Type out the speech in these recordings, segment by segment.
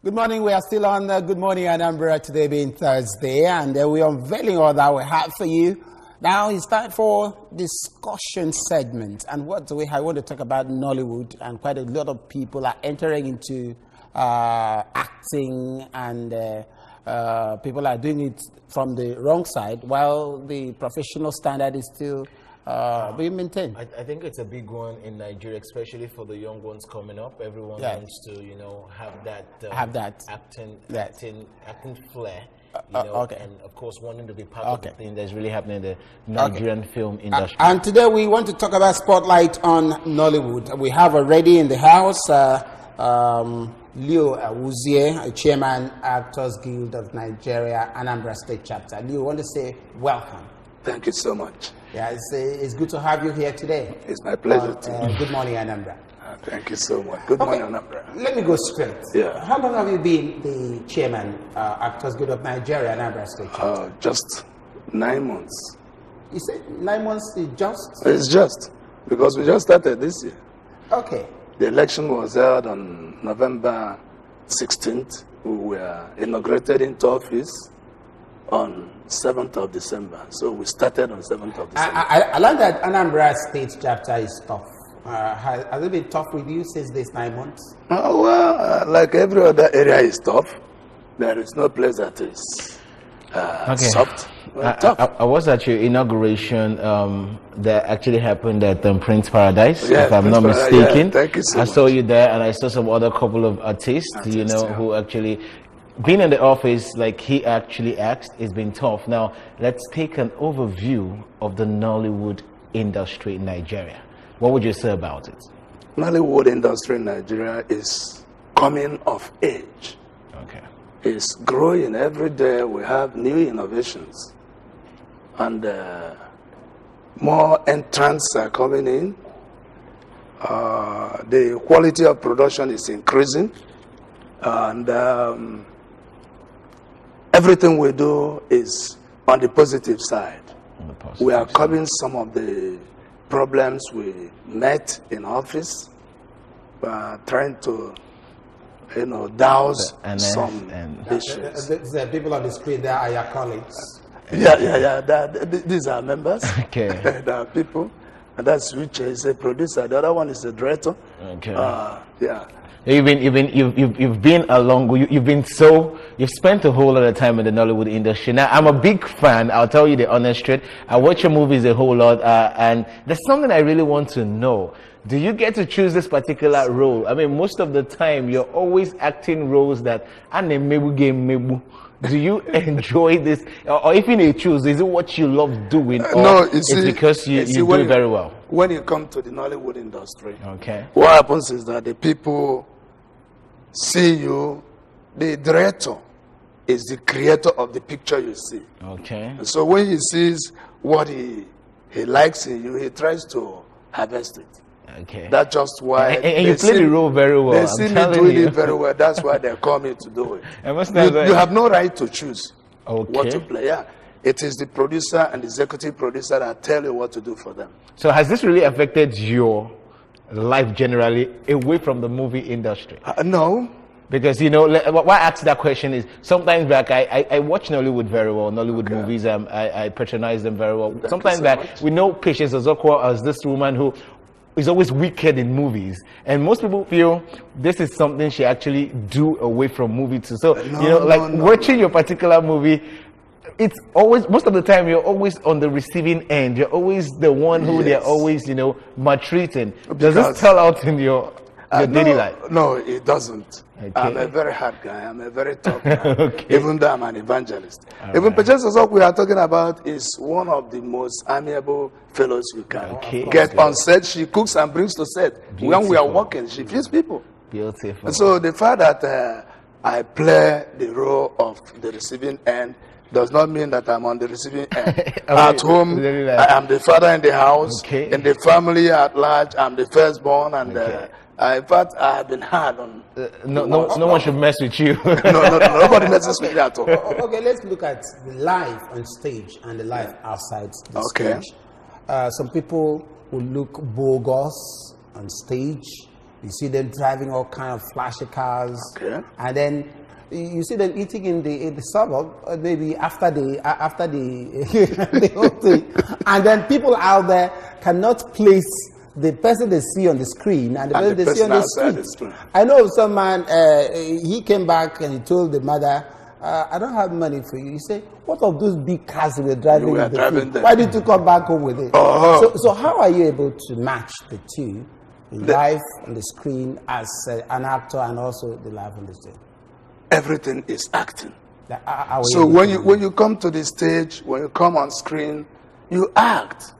Good morning. We are still on Good Morning Anambra, today being Thursday, and we're unveiling all that we have for you. Now it's time for discussion segment. And what do we have? I want to talk about Nollywood, and quite a lot of people are entering into acting, and people are doing it from the wrong side, while the professional standard is still being maintained. I think it's a big one in Nigeria, especially for the young ones coming up. Everyone wants to, have that acting flair. And of course wanting to be part of the thing that's really happening in the Nigerian film industry. And today we want to talk about spotlight on Nollywood. We have already in the house Ewuzie, chairman, Actors Guild of Nigeria, Anambra State Chapter. Leo, I want to say welcome. Thank you so much. Yeah, it's good to have you here today. It's my pleasure too. Good morning, Anambra. Thank you so much. Good morning, Anambra. Let me go straight. Yeah. How long have you been the chairman, Actors Guild of Nigeria, Anambra State Chapter? Just 9 months. You said 9 months is just? It's just, because we just started this year. Okay. The election was held on November 16th. We were inaugurated into office on 7th of December. So we started on 7th of December. I like that Anambra State Chapter is tough. Has it been tough with you since these 9 months? Like every other area is tough. There is no place that is soft. I was at your inauguration that actually happened at Prince Paradise, if I'm not mistaken. Yeah, thank you so much. I saw you there, and I saw some other couple of artists, who actually been in the office like he actually asked. It's been tough. Now let's take an overview of the Nollywood industry in Nigeria. What would you say about it? Nollywood industry in Nigeria is coming of age. Okay. It's growing every day. We have new innovations, and more entrants are coming in. The quality of production is increasing, and everything we do is on the positive side. We are covering some of the problems we met in office, trying to, douse some issues. The people on the screen there are your colleagues. Yeah. These are members. Okay. There are people, and that's which is a producer. The other one is the director. Okay. Yeah. You've been along. You've spent a whole lot of time in the Nollywood industry. Now, I'm a big fan. I'll tell you the honest truth. I watch your movies a whole lot, and there's something I really want to know. Do you get to choose this particular role? I mean, most of the time, you're always acting roles that do you enjoy this, or if you choose, is it what you love doing, or no, it's because you do it very well? When you come to the Nollywood industry, what happens is that the people see you. The director is the creator of the picture you see. Okay. And so when he sees what he likes in you, he tries to harvest it. Okay. That's just why. And you play the role very well. They see me doing it very well. That's why they call me to do it. You have no right to choose what to play. Yeah. It is the producer and the executive producer that tell you what to do for them. So has this really affected your life generally away from the movie industry? No. Because, why I ask that question is sometimes back, I watch Nollywood very well, Nollywood movies, I patronize them very well. Sometimes back, we know Patience Ozokwo as this woman who is always wicked in movies. And most people feel this is something she actually do away from movie too. So, watching your particular movie, it's always, most of the time, you're always on the receiving end. You're always the one who they're always, maltreating. Does this tell out in your daily life? No, it doesn't. Okay. I'm a very hard guy. I'm a very tough guy. Even though I'm an evangelist. Even Patience Ozokwo we are talking about is one of the most amiable fellows you can get on set. She cooks and brings to set. Beautiful. When we are working, she feeds people. Beautiful. And so the fact that I play the role of the receiving end does not mean that I'm on the receiving end. At home, I am the father in the house. In the family at large, I'm the firstborn, and in fact, I have been hard on. No one should mess with you. No, nobody messes with me at all. Okay, let's look at the life on stage and the life outside the stage. Some people will look bogus on stage. You see them driving all kind of flashy cars. Okay. And then you see them eating in the suburb, maybe after the the whole thing. And then people out there cannot place the person they see on the screen and the person they see on the street. I know some man, he came back and he told the mother, I don't have money for you. He said, what of those big cars we were driving? Why did you come back home with it? So how are you able to match the two, live on the screen as an actor and also the live on the stage? Everything is acting. So when you come to the stage, when you come on screen, you act.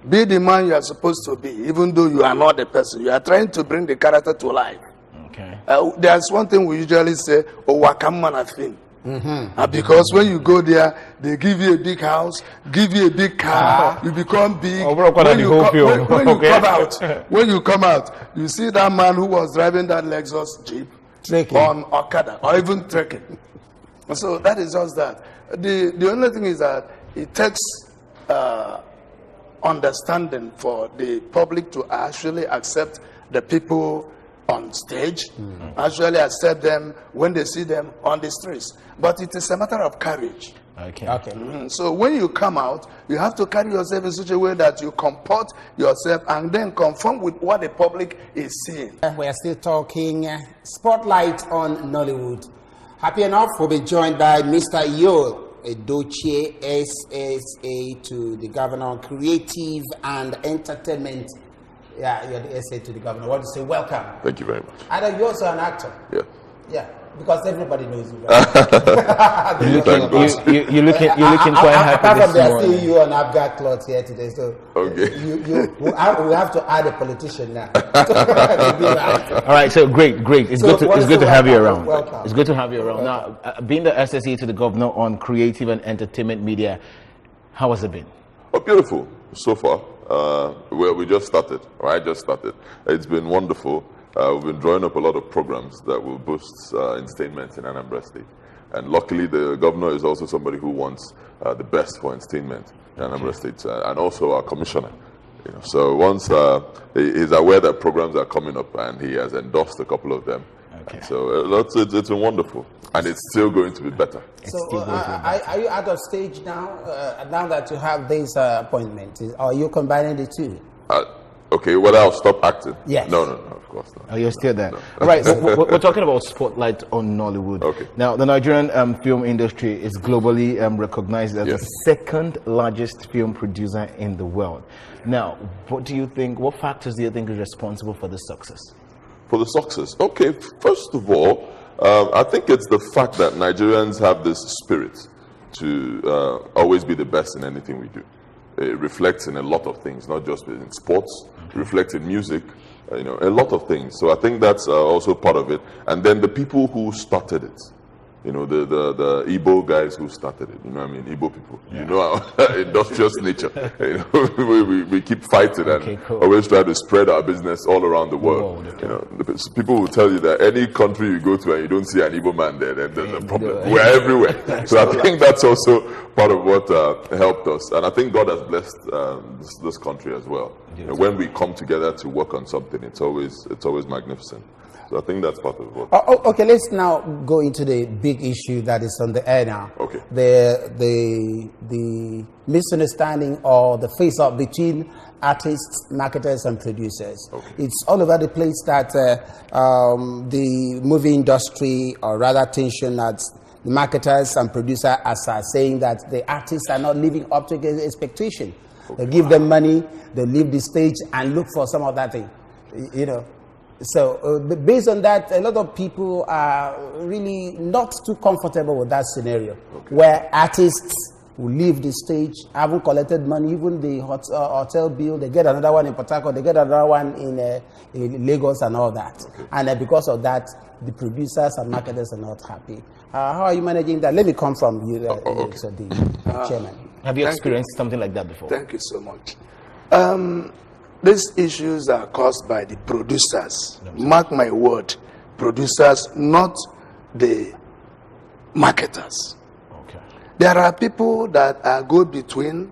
Be the man you are supposed to be, even though you are not the person. You are trying to bring the character to life. Okay. There's one thing we usually say, "Owakamana because when you go there, they give you a big house, give you a big car, you become big. When you come out, you see that man who was driving that Lexus Jeep on Okada or even trekking. So that is just that. The only thing is that it takes understanding for the public to actually accept the people on stage, actually accept them when they see them on the streets. But it is a matter of courage. Okay. So when you come out, you have to carry yourself in such a way that you comport yourself and then conform with what the public is seeing. We are still talking spotlight on Nollywood. Happy enough, we'll be joined by Mr. Edochie, SSA to the Governor on Creative and Entertainment. Yeah, you're the SA to the Governor. I want to say welcome. Thank you very much. And you're also an actor. Yeah. Yeah, because everybody knows you. You're looking quite happy apart from this morning. seeing you on Abga cloth here today, so okay. we have to add a politician now. Right. All right, so great. It's good to have you around. Welcome. It's good to have you around. Now, being the SSE to the Governor on Creative and Entertainment Media, how has it been? Oh, beautiful so far. Well, we just started. I just started. It's been wonderful. We've been drawing up a lot of programs that will boost entertainment in Anambra State. And luckily, the governor is also somebody who wants the best for entertainment in Anambra State, and also our commissioner. So once he's aware that programs are coming up, and he has endorsed a couple of them. Okay. So it's been wonderful, and it's still going to be better. So are you out of stage now? Now that you have this appointment, are you combining the two? Okay, well, I'll stop acting. Yes. No, of course not. Oh, you're still there. No. All right, so we're talking about spotlight on Nollywood. Okay. Now, the Nigerian film industry is globally recognized as the second largest film producer in the world. Now, what factors do you think is responsible for this success? For the success? Okay, first of all, I think it's the fact that Nigerians have this spirit to always be the best in anything we do. It reflects in a lot of things, not just in sports, it reflects in music, a lot of things. So I think that's also part of it. And then the people who started it, the Igbo guys who started it, Igbo people, our industrious nature. We keep fighting and always try to spread our business all around the world. People will tell you that any country you go to and you don't see an Igbo man there, then there's a problem. We're everywhere. So I think that's also part of what helped us. And I think God has blessed this country as well. When we come together to work on something, it's always magnificent. So I think that's part of what. Okay, let's now go into the big issue that is on the air now. Okay. The misunderstanding or the face-off between artists, marketers, and producers. Okay. It's all over the place that the movie industry, or rather attention that the marketers and producers are saying that the artists are not living up to the expectation. Okay. They give them money, they leave the stage and look for some other thing, So based on that, a lot of people are really not too comfortable with that scenario, where artists will leave the stage, haven't collected money, even the hotel bill, they get another one in Port Harcourt, they get another one in Lagos and all that. Okay. And because of that, the producers and marketers are not happy. How are you managing that? Let me come from you, so the chairman. Have you experienced something like that before? Thank you so much. These issues are caused by the producers. Mark my word, producers, not the marketers. Okay. There are people that go between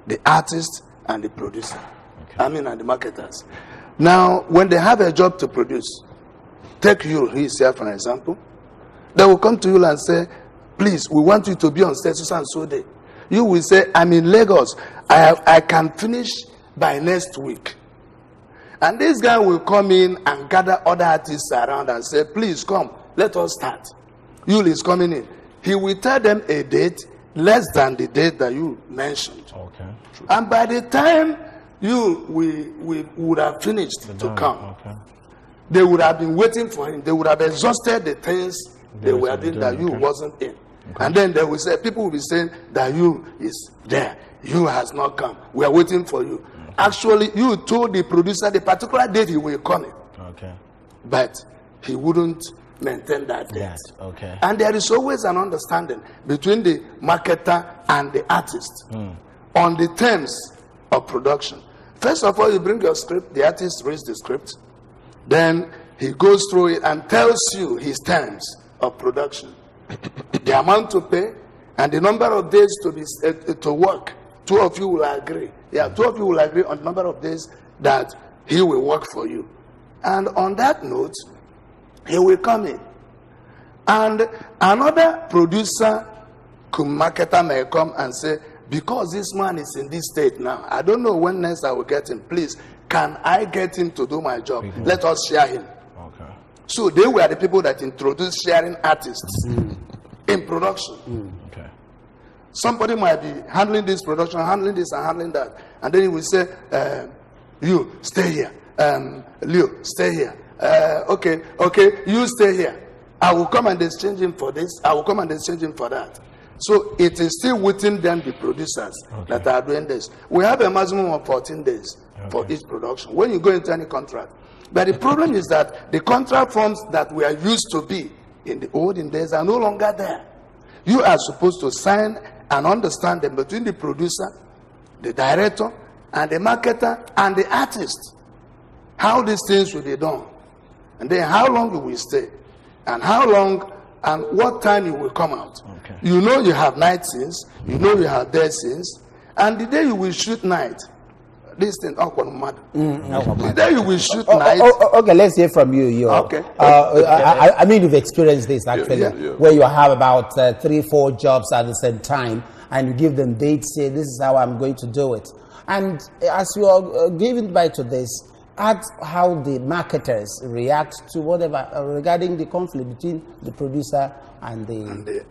the artist and the producer. Okay. And the marketers. Now, when they have a job to produce, take you yourself for an example, they will come to you and say, please, we want you to be on stage so and so day. You will say, I'm in Lagos. I can finish by next week. And this guy will come in and gather other artists around and say, please come, let us start. Yul is coming in. He will tell them a date less than the date that you mentioned. Okay. And by the time we would have finished to come, they would have been waiting for him. They would have exhausted the things they were doing that you wasn't in. And then they will say, people will be saying that you is there. You has not come. We are waiting for you. Actually, you told the producer the particular date he will come in. Okay. But he wouldn't maintain that date. Yes. Okay. And there is always an understanding between the marketer and the artist on the terms of production. First of all, you bring your script, the artist reads the script, then he goes through it and tells you his terms of production, the amount to pay, and the number of days to be to work. Two of you will agree. Yeah, two of you will agree on the number of days that he will work for you. And on that note, he will come in. And another producer, marketer may come and say, because this man is in this state now, I don't know when next I will get him. Please, can I get him to do my job? Let us share him. Okay. So they were the people that introduced sharing artists in production. Okay. Somebody might be handling this production, handling this and handling that. And then he will say, you stay here. Leo, stay here. Okay, you stay here. I will come and exchange him for this. I will come and exchange him for that. So it is still within them, the producers, that are doing this. We have a maximum of 14 days for each production when you go into any contract. But the problem is that the contract forms that we are used to be in the olden days are no longer there. You are supposed to sign an understanding between the producer, the director, and the marketer, and the artist. How these things will be done. And then how long you will stay. And how long and what time you will come out. Okay. You know you have night scenes. You know you have day scenes. And the day you will shoot night, this thing, the day you will shoot night. Okay, let's hear from you. Yo. Okay. I mean, you've experienced this actually, where you have about 3-4 jobs at the same time, and you give them dates, say, this is how I'm going to do it. And as you are giving by to this, at how the marketers react to whatever regarding the conflict between the producer and the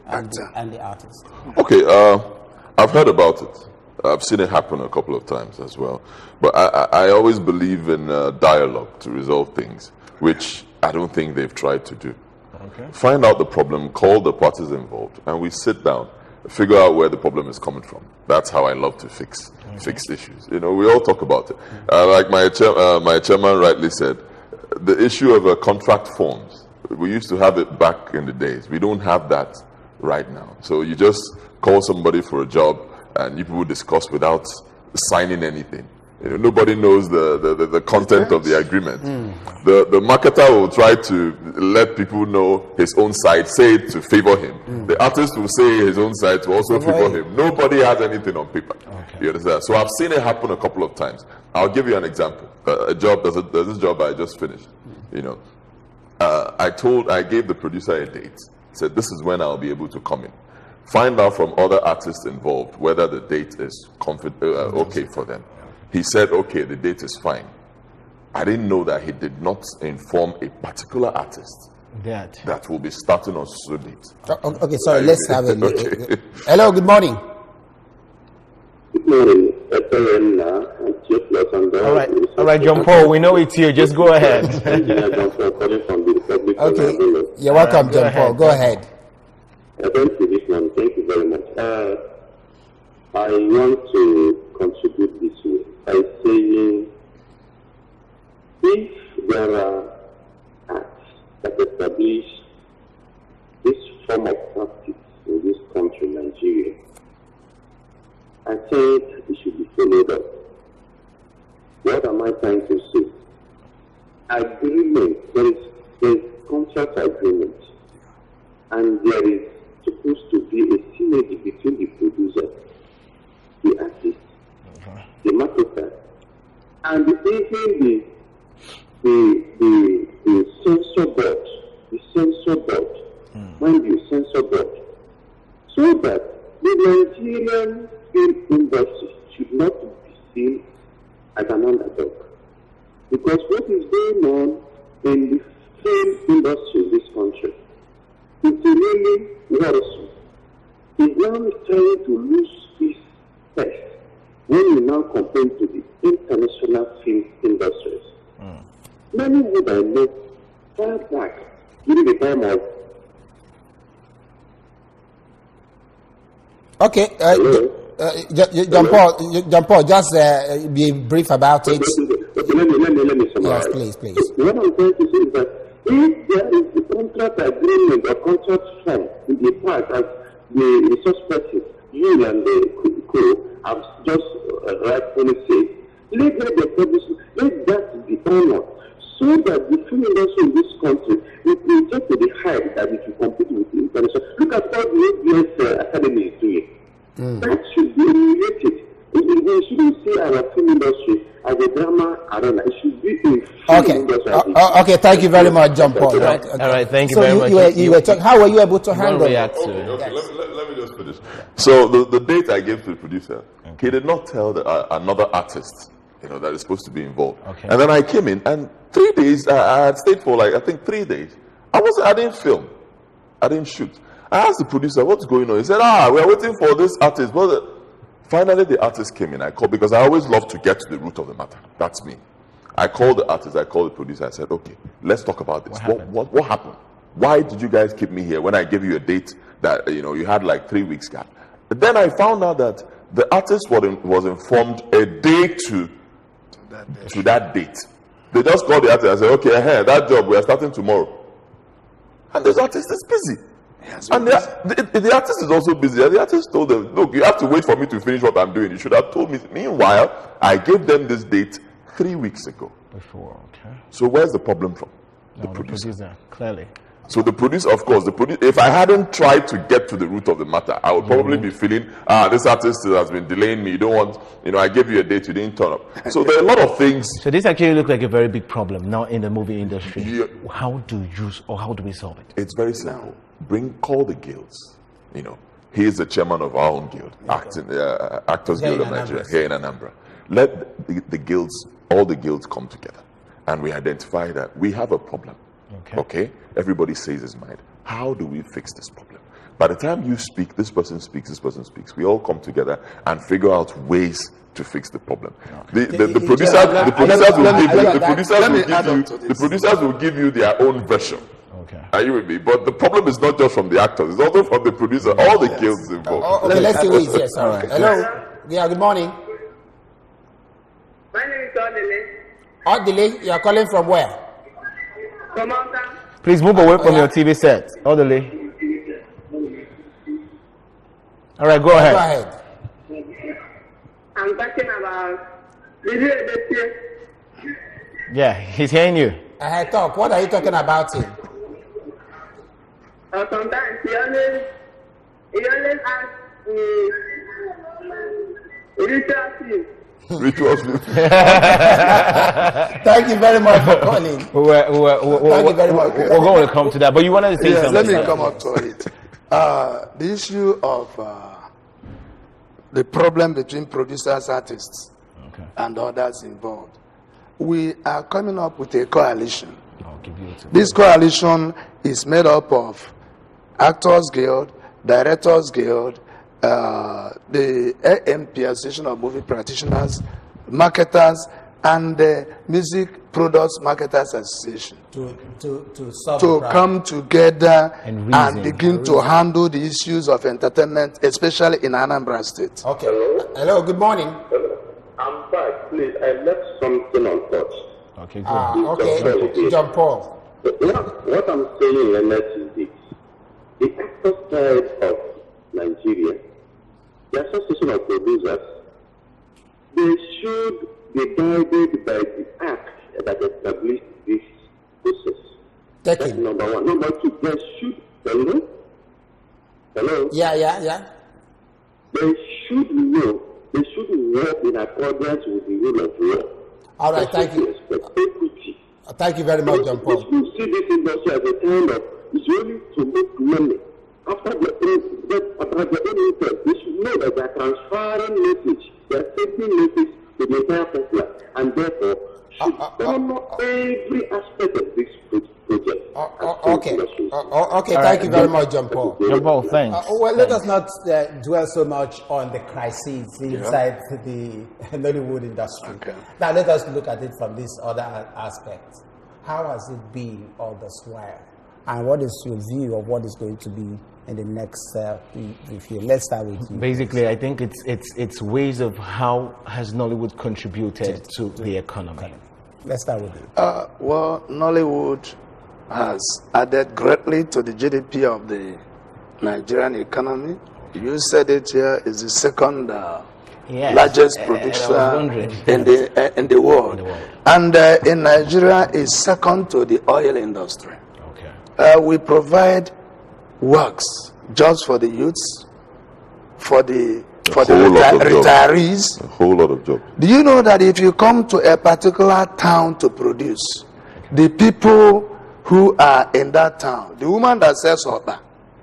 artist. Okay, I've heard about it. I've seen it happen a couple of times as well. But I always believe in dialogue to resolve things, which I don't think they've tried to do. Okay. Find out the problem, call the parties involved, and we sit down, figure out where the problem is coming from. That's how I love to fix issues. You know, we all talk about it. Like my chairman rightly said, the issue of contract forms, we used to have it back in the days. We don't have that right now. So you just call somebody for a job and you people discuss without signing anything. You know, nobody knows the content of the agreement. The marketer will try to let people know his own side, say it to favor him. The artist will say his own side to also favor him. Nobody has anything on paper. You understand? So I've seen it happen a couple of times. I'll give you an example. There's this job I just finished. You know, I gave the producer a date. Said this is when I'll be able to come in. Find out from other artists involved whether the date is okay for them. He said, okay, the date is fine. I didn't know that he did not inform a particular artist that will be starting on so date. Okay, sorry, let's have a look. Okay. Hello, good morning. Good morning. All right, John Paul, we know it's you. Just go ahead. Okay, you're welcome, John Paul. Go ahead. Thank you, this one. Thank you very much. I want to contribute this way by saying, if there are acts that establish this form of practice in this country, Nigeria, I think it should be followed up. What am I trying to say? Agreement, there is contract agreement, and there is supposed to be a synergy between the producer, the artist, the marketer, and even the the censor board, mind you, censor board, so that the Nigerian film industry should not be seen as an underdog. Because what is going on in the film industry in this country is really worrisome. It's now trying to lose its test when you now compare to the international film industries. Nollywood, I know, far back during the time of. Okay, John Paul, just be brief about it. Let me summarize. Yes, please. What I'm trying to say is that if there is a contract agreement or contract form in the past, as the resource person, you and the co have just rightfully said, let that be honored, so that the film industry in this country will get to the height that it will compete with the international. Look at what the ABS Academy is doing. That should be related. We shouldn't see our film industry as a drama arena. It should be a film industry. Okay, thank you very much, John Paul. Right. All right, thank you very much. You were talking, how were you able to handle it? Okay. Let me just finish. So the date I gave to the producer, he did not tell another artist, that is supposed to be involved. Okay. And then I came in, and 3 days, I had stayed for I think 3 days. I didn't film. I didn't shoot. I asked the producer, what's going on? He said, we're waiting for this artist. But finally, the artist came in. I called, because I always love to get to the root of the matter. That's me. I called the artist, I called the producer. I said, okay, let's talk about this. What happened? Why did you guys keep me here when I gave you a date that, you had like 3 weeks gap? But then I found out that the artist was informed a day to that date. They just called the artist and said, okay, that job, we are starting tomorrow. And this artist is busy. And the artist is also busy. And the artist told them, look, you have to wait for me to finish what I'm doing. You should have told me. Meanwhile, I gave them this date 3 weeks ago. Before, okay. So where's the problem from? The producer, clearly. So the producer, of course, if I hadn't tried to get to the root of the matter, I would probably be feeling, this artist has been delaying me. You don't want, I gave you a date, you didn't turn up. So there are a lot of things. So this actually looks like a very big problem now in the movie industry. Yeah. How do we solve it? It's very simple. Call the guilds. He is the chairman of our own guild, Actors Guild of Nigeria, here in Anambra. Let the guilds, all the guilds come together, and we identify that we have a problem. Okay? Everybody says his mind. How do we fix this problem? By the time you speak, this person speaks, we all come together and figure out ways to fix the problem. The producers will give you their own version. Okay. Are you with me? But the problem is not just from the actors, it's also from the producer, all the guilds involved. Okay, let's see who is here. Yes, all right. Hello. Yeah, good morning. My name is Odile. Odile, you are calling from where? From Mountain. Please move away from your TV set. Odile. All right, go ahead. Go ahead. I'm talking about Edochie. Yeah, he's hearing you. Talk. What are you talking about him? Sometimes he always asks me, Rituals. Thank you very much for calling. Thank you very much. We're going to come to that, but you wanted to say something. Let me come up to it. The issue of the problem between producers, artists, and others involved. We are coming up with a coalition. This coalition is made up of Actors Guild, Directors Guild, the AMP, Association of Movie Practitioners, Marketers, and the Music Products Marketers Association to come together and begin to handle the issues of entertainment, especially in Anambra State. Okay. Hello, good morning. I'm back. Please, I left something untouched. Okay, good. Okay, John Paul. What I'm saying is this. The actor side of Nigeria, the Association of Producers, they should be guided by the act that established this process. That's number one. Number two, they should, hello? Yeah. They should know, they should work in accordance with the rule of law. All right, thank you. Expect equity. Thank you very much, John Paul. People see this industry as a kind of, it's really to make money. After their own interest, they should know that they are transferring message, they are sending message to the entire populace, and therefore should honor every aspect of this project. Okay, thank you very much, John Paul. John Paul, thanks. Well, let us not dwell so much on the crises inside the Nollywood industry. Okay. Now, let us look at it from this other aspect. How has it been all this while? And what is your view of what is going to be in the next year? Let's start with you. Basically, I think it's ways of how has Nollywood contributed to the economy. Let's start with you. Well, Nollywood has added greatly to the GDP of the Nigerian economy. You said it here is the second largest producer in the world. And in Nigeria is second to the oil industry. Okay. We provide works just for the youths, for the retirees. A whole lot of jobs. Do you know that if you come to a particular town to produce, the people who are in that town, the woman that sells water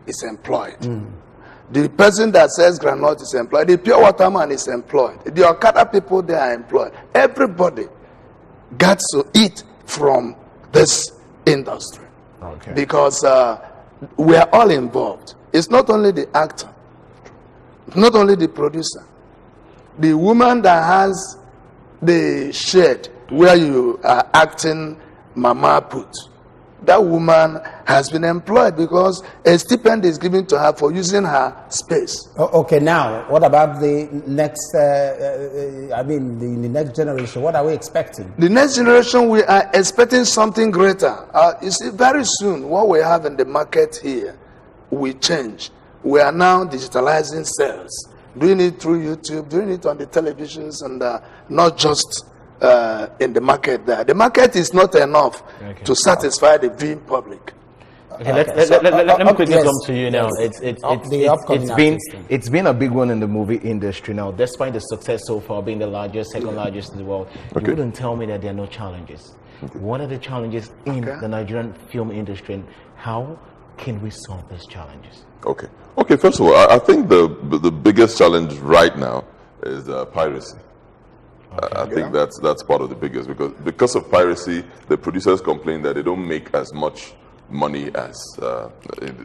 is employed. The person that sells granite is employed. The pure water man is employed. The Okada people, they are employed. Everybody gets to eat from this industry. Okay. Because we are all involved. It's not only the actor, not only the producer. The woman that has the shed where you are acting Mama Put, that woman has been employed because a stipend is given to her for using her space. Okay, now, what about the next, the next generation? What are we expecting? The next generation, we are expecting something greater. You see, very soon, what we have in the market here will change. We are now digitalizing sales, doing it through YouTube, doing it on the televisions, and not just in the market there. The market is not enough to satisfy the viewing public. Okay, let me quickly come to you now. It's been a big one in the movie industry now. Despite the success so far, being the largest, second largest in the world, you wouldn't tell me that there are no challenges. What are the challenges in the Nigerian film industry, and how can we solve those challenges? Okay. First of all, I think the biggest challenge right now is piracy. I think that's part of the biggest, because of piracy, the producers complain that they don't make as much money as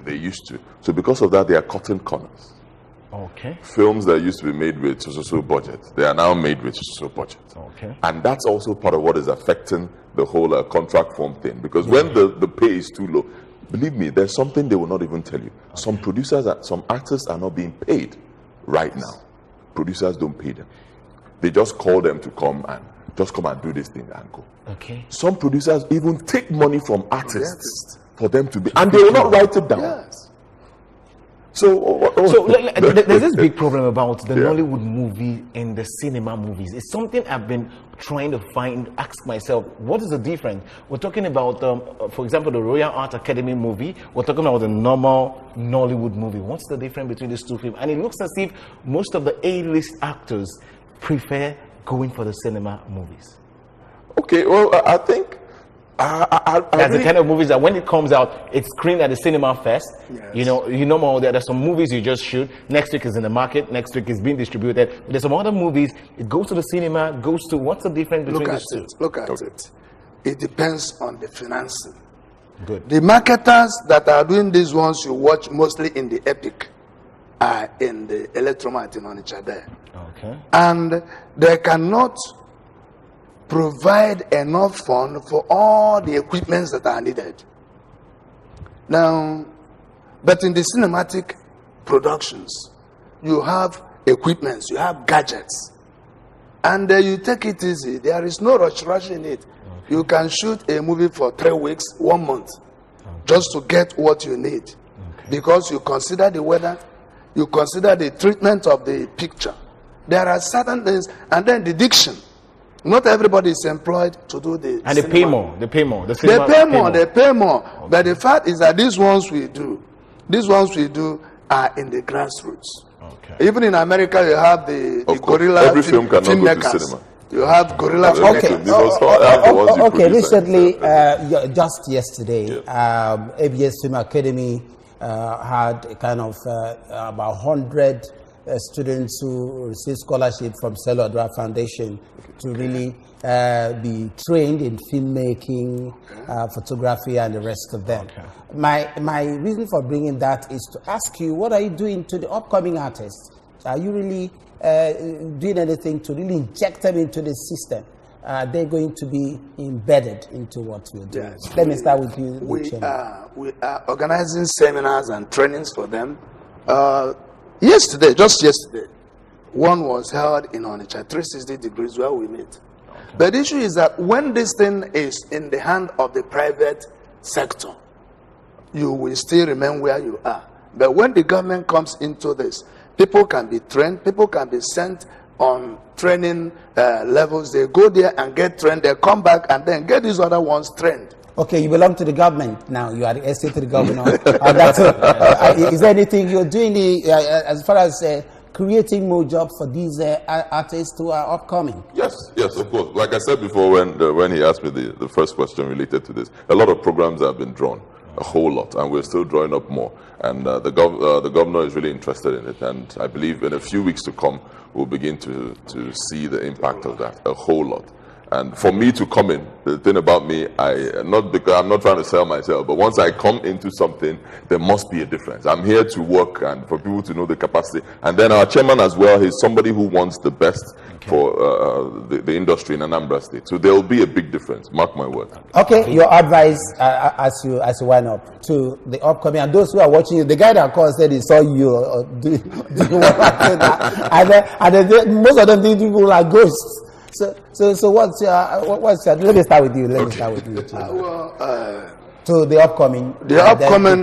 they used to. So because of that, they are cutting corners. Okay. Films that used to be made with so budget, they are now made with so budget. Okay. And that's also part of what is affecting the whole contract form thing. Because when the pay is too low, believe me, there's something they will not even tell you. Some producers, some artists are not being paid right now. Producers don't pay them. They just call them to come and do this thing and go. Okay. Some producers even take money from artists for them to be, and they will not write it down. Yes. So there's this big problem about the Nollywood movie and the cinema movies. It's something I've been trying to ask myself, what is the difference? We're talking about, for example, the Royal Art Academy movie. We're talking about the normal Nollywood movie. What's the difference between these two films? And it looks as if most of the A-list actors prefer going for the cinema movies. Okay, well, I think that's the kind of movies that when it comes out, it's screened at the cinema first. Yes. You know, there's some movies you just shoot. Next week is in the market. Next week is being distributed. There's some other movies. It goes to the cinema. What's the difference between these two? Look at it. It depends on the financing. Good. The marketers that are doing these ones you watch mostly in the Epic are in the Electromat in Onitsha there. Okay. And they cannot provide enough fund for all the equipments that are needed. Now, but in the cinematic productions, you have equipments, you have gadgets, and you take it easy. There is no rush in it. Okay. You can shoot a movie for 3 weeks, 1 month, just to get what you need, because you consider the weather, you consider the treatment of the picture. There are certain things, and then the diction. Not everybody is employed to do the and they pay more. They pay more. They pay more. Okay. But the fact is that these ones we do are in the grassroots. Okay. Even in America, you have the gorilla every film cannot go to cinema. You have gorilla. Okay. Recently, just yesterday, ABS Film Academy had a kind of about 100 students who received scholarship from Selo Adra Foundation to really be trained in filmmaking, photography, and the rest of them. Okay. My reason for bringing that is to ask you, what are you doing to the upcoming artists? Are you really doing anything to really inject them into the system? They're going to be embedded into what we're doing. Yes, let me start with you. We are organizing seminars and trainings for them. Just yesterday, one was held in Onitsha, 360 degrees where we meet. Okay. But the issue is that when this thing is in the hand of the private sector, you will still remain where you are. But when the government comes into this, people can be trained, people can be sent on training levels. They go there and get trained, they come back and then get these other ones trained. Okay, you belong to the government now. You are the essay to the governor. Is there anything you're doing as far as creating more jobs for these artists who are upcoming? Yes, of course. Like I said before, when he asked me the first question related to this, a lot of programs have been drawn, a whole lot, and we're still drawing up more. And the governor is really interested in it, and I believe in a few weeks to come, we'll begin to see the impact of that, a whole lot. And for me to come in, the thing about me, I'm not trying to sell myself, but once I come into something, there must be a difference. I'm here to work and for people to know the capacity. And then our chairman as well, he's somebody who wants the best for the industry in Anambra State. So there will be a big difference, mark my word. Okay, your advice as you wind up to the upcoming, and those who are watching you, the guy that called said he saw you doing and most of them think people are ghosts. So what's your, let me start with you. To the upcoming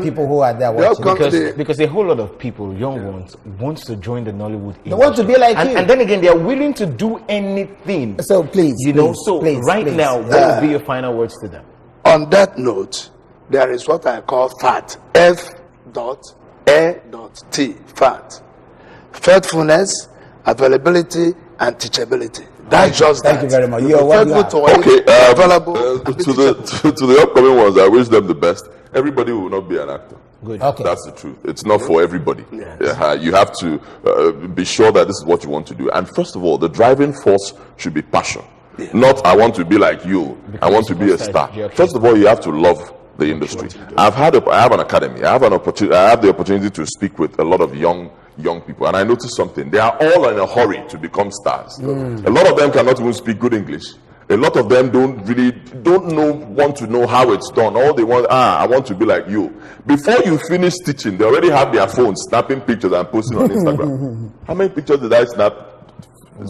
people who are there watching. Because a whole lot of people, young ones, wants to join the Nollywood industry. They want to be like you. And then again, they are willing to do anything. So please, now, what will be your final words to them? On that note, there is what I call FAT. F.A.T. FAT. Faithfulness, availability, and teachability. That's just Thank you very much. Available to the upcoming ones, I wish them the best. Everybody will not be an actor. Good. Okay. That's the truth. It's not for everybody. Yes. You have to be sure that this is what you want to do. And first of all, the driving force should be passion. Yeah. Not I want to be like you. I want to be a star. First of all, you have to love the industry. I have an academy. I have the opportunity to speak with a lot of young people, and I noticed something. They are all in a hurry to become stars. A lot of them cannot even speak good English. A lot of them want to know how it's done. All they want, I want to be like you. Before you finish teaching, they already have their phones snapping pictures and posting on Instagram. How many pictures did I snap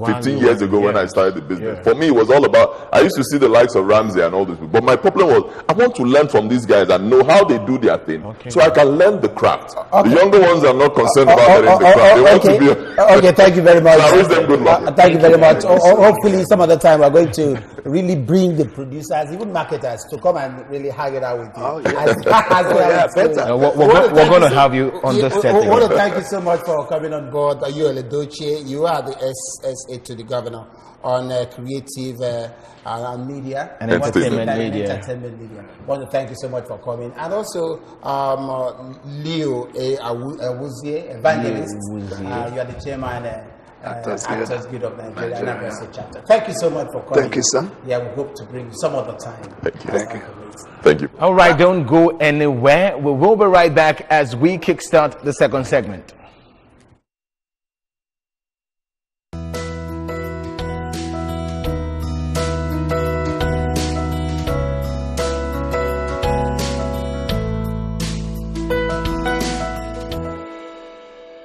15 years ago when I started the business? For me, it was all about, I used to see the likes of Ramsey and all these people. But my problem was, I want to learn from these guys and know how they do their thing, so I can learn the craft. The younger ones are not concerned about learning the craft. They want to be okay, thank you very much. I wish them good luck. Thank you very much. Hopefully, some other time we're going to really bring the producers, even marketers, to come and really hang it out with you. We're going to have you on the set. I want to thank you so much for coming on board. You are Edochie. You are the SSA to the governor on creative and media and entertainment media. I want to thank you so much for coming, and also Ewuzie, evangelist. You are the chairman. Actors Guild of Nigeria, Anambra chapter. Thank you so much for coming. Thank you, sir. Yeah, we hope to bring you some other time. Thank you. All right, don't go anywhere. We will be right back as we kickstart the second segment.